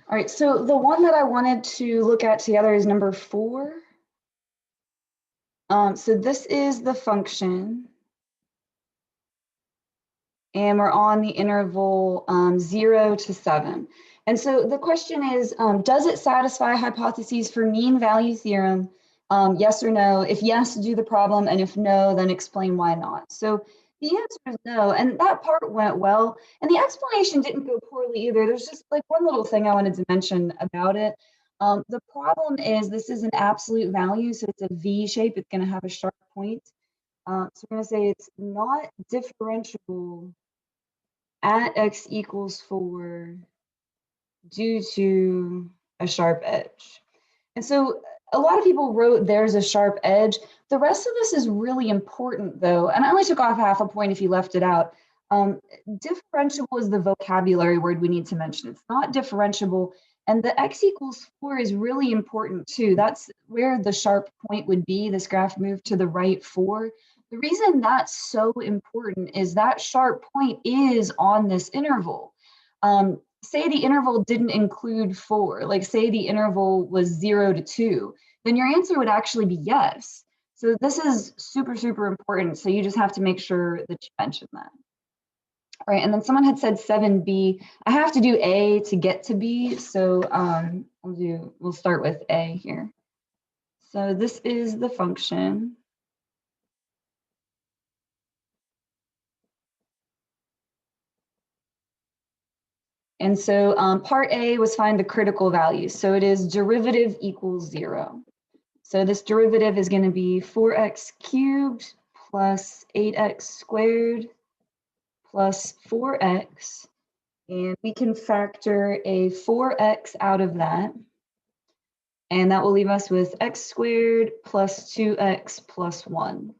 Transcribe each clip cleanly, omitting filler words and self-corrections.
All right, so the one that I wanted to look at together is number 4. So this is the function. And we're on the interval 0 to 7. And so the question is, does it satisfy hypotheses for mean value theorem? Yes or no? If yes, do the problem, and if no, then explain why not. So the answer is no, and that part went well, and the explanation didn't go poorly either. There's just like one little thing I wanted to mention about it. The problem is this is an absolute value, so it's a V shape. It's going to have a sharp point. So we're going to say it's not differentiable at x equals 4 due to a sharp edge. And so a lot of people wrote there's a sharp edge. The rest of this is really important though, and I only took off half a point if you left it out. Differentiable is the vocabulary word we need to mention. It's not differentiable. And the x equals 4 is really important too. That's where the sharp point would be. This graph moved to the right 4. The reason that's so important is that sharp point is on this interval. Say the interval didn't include 4, like say the interval was 0 to 2, then your answer would actually be yes. So this is super, super important. So you just have to make sure that you mention that. All right, and then someone had said 7b. I have to do A to get to B, so we'll start with A here. So this is the function. And so part A was find the critical value. So it is derivative equals 0. So this derivative is going to be 4x cubed plus 8x squared plus 4x. And we can factor a 4x out of that. And that will leave us with x squared plus 2x plus 1.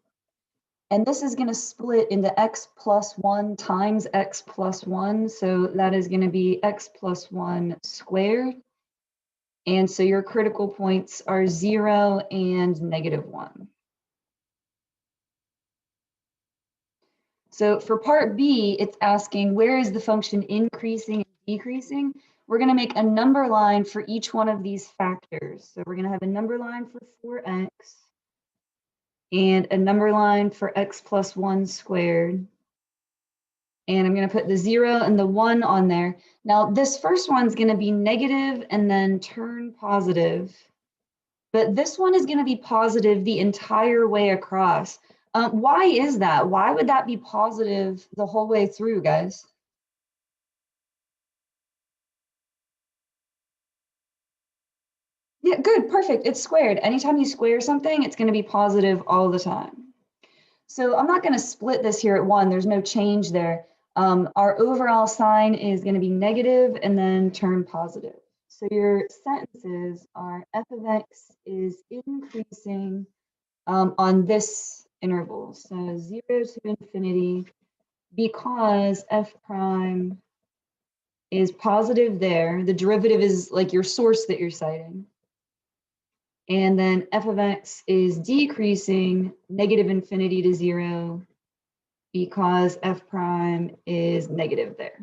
And this is going to split into x plus 1 times x plus 1. So that is going to be x plus 1 squared. And so your critical points are 0 and -1. So for part B, it's asking where is the function increasing and decreasing? We're going to make a number line for each one of these factors. So we're going to have a number line for 4x. And a number line for x plus 1 squared. And I'm going to put the 0 and the 1 on there. Now, this first one's going to be negative and then turn positive. But this one is going to be positive the entire way across. Why is that? Why would that be positive the whole way through, guys? Yeah, good, perfect. It's squared. Anytime you square something, it's going to be positive all the time. So I'm not going to split this here at 1. There's no change there. Our overall sign is going to be negative and then turn positive. So your sentences are f of x is increasing on this interval. So 0 to infinity because f prime is positive there. The derivative is like your source that you're citing. And then f of x is decreasing negative infinity to 0 because f prime is negative there.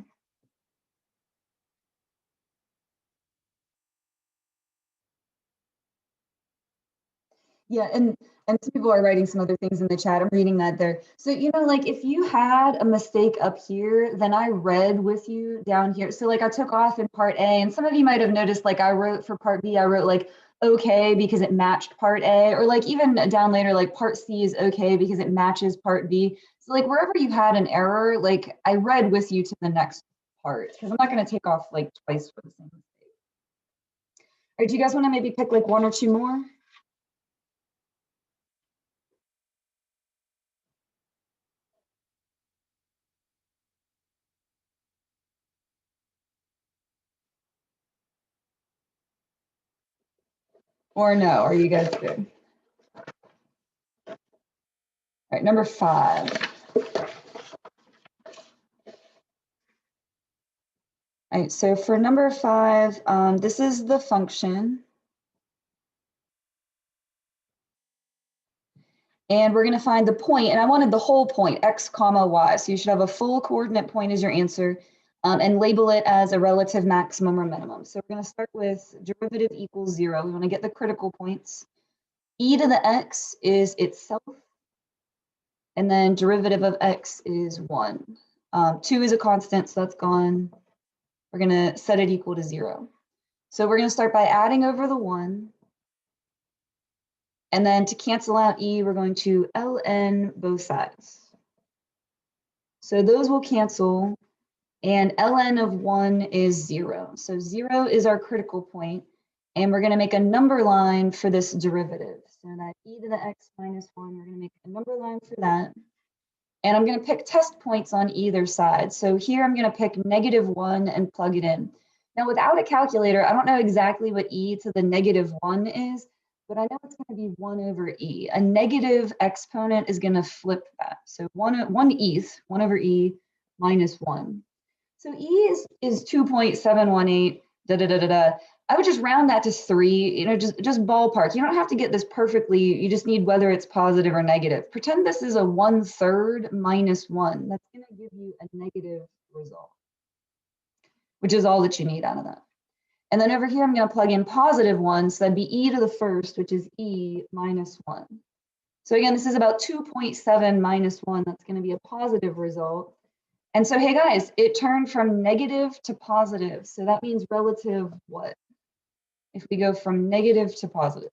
Yeah, and some people are writing some other things in the chat. I'm reading that there. So, you know, like if you had a mistake up here, then I read with you down here. So like I took off in part A, and some of you might have noticed like I wrote for part B, I wrote like okay because it matched part A, or like even down later, like part C is okay because it matches part B. So like wherever you had an error, like I read with you to the next part because I'm not going to take off like twice for the same mistake. All right, do you guys want to maybe pick like 1 or 2 more? Or no, are you guys good? All right, number 5. All right, so for number 5, this is the function. And we're going to find the point, and I wanted the whole point, x comma y. So you should have a full coordinate point as your answer. and label it as a relative maximum or minimum. So we're going to start with derivative equals 0. We want to get the critical points. E to the x is itself, and then derivative of x is 1. 2 is a constant, so that's gone. We're going to set it equal to 0. So we're going to start by adding over the 1. And then to cancel out e, we're going to ln both sides. So those will cancel, and ln of 1 is 0. So 0 is our critical point, and we're going to make a number line for this derivative. So that e to the x minus 1, we're going to make a number line for that. And I'm going to pick test points on either side. So here I'm going to pick -1 and plug it in. Now without a calculator, I don't know exactly what e to the -1 is, but I know it's going to be 1 over e. A negative exponent is going to flip that. So 1 over e minus 1. So e is 2.718, da da da da da. I would just round that to 3, just ballpark. You don't have to get this perfectly. You just need whether it's positive or negative. Pretend this is a 1/3 minus 1. That's going to give you a negative result, which is all that you need out of that. And then over here, I'm going to plug in +1, so that'd be e to the first, which is e minus 1. So again, this is about 2.7 minus 1. That's going to be a positive result. And so, hey guys, it turned from negative to positive. So that means relative what? If we go from negative to positive.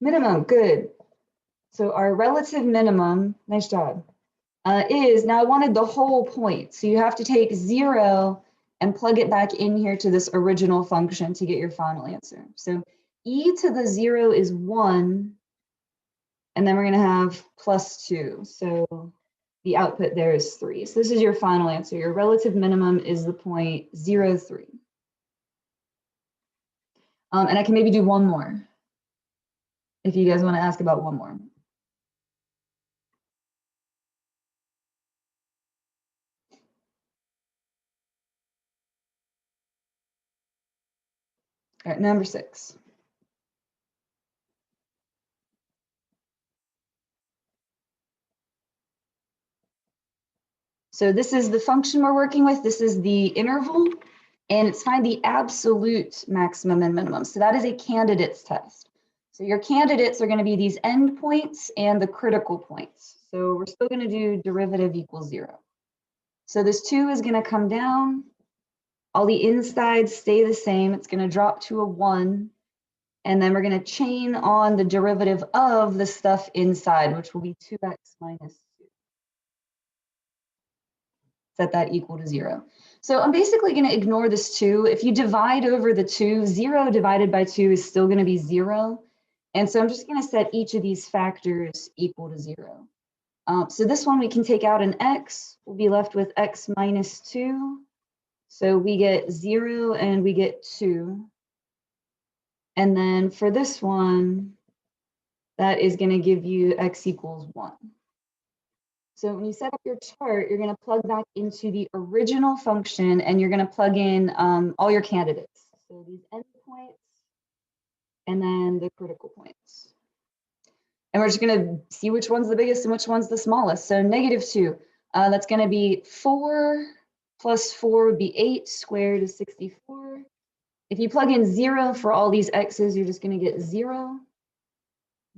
Minimum, good. So our relative minimum, nice job, is, now I wanted the whole point. So you have to take 0 and plug it back in here to this original function to get your final answer. So e to the 0 is 1, and then we're going to have +2. So the output there is 3. So this is your final answer. Your relative minimum is the point 0.03. And I can maybe do one more if you guys want to ask about one more. All right, number 6. So this is the function we're working with. This is the interval, and it's find the absolute maximum and minimum. So that is a candidates test. So your candidates are going to be these endpoints and the critical points. So we're still going to do derivative equals 0. So this 2 is going to come down. All the insides stay the same. It's going to drop to a 1. And then we're going to chain on the derivative of the stuff inside, which will be 2x minus 2. Set that equal to 0. So I'm basically going to ignore this 2. If you divide over the 2, 0 divided by 2 is still going to be 0. And so I'm just going to set each of these factors equal to 0. So this one we can take out an x. We'll be left with x minus 2. So we get 0 and we get 2. And then for this one, that is going to give you x equals 1. So when you set up your chart, you're going to plug back into the original function, and you're going to plug in all your candidates. So these endpoints, and then the critical points. And we're just going to see which one's the biggest and which one's the smallest. So -2, that's going to be 4 plus 4 would be 8 squared is 64. If you plug in 0 for all these x's, you're just going to get 0.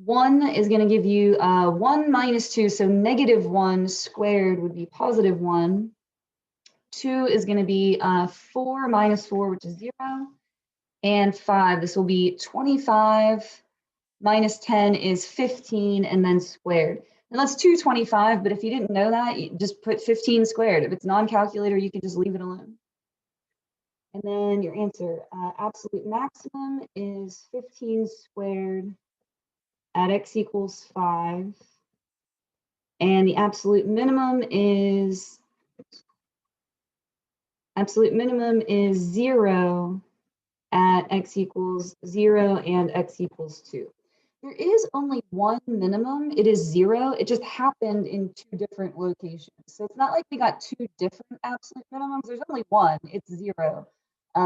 1 is going to give you 1 minus 2, so -1 squared would be +1. 2 is going to be 4 minus 4, which is 0. And 5, this will be 25 minus 10 is 15, and then squared. Now that's 225, but if you didn't know that, you just put 15 squared. If it's non-calculator, you can just leave it alone. And then your answer, absolute maximum is 15 squared at x equals 5. And the absolute minimum is 0 at x equals 0 and x equals 2. There is only one minimum. It is 0. It just happened in 2 different locations. So it's not like we got 2 different absolute minimums. There's only one. It's 0.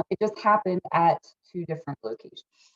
It just happened at 2 different locations.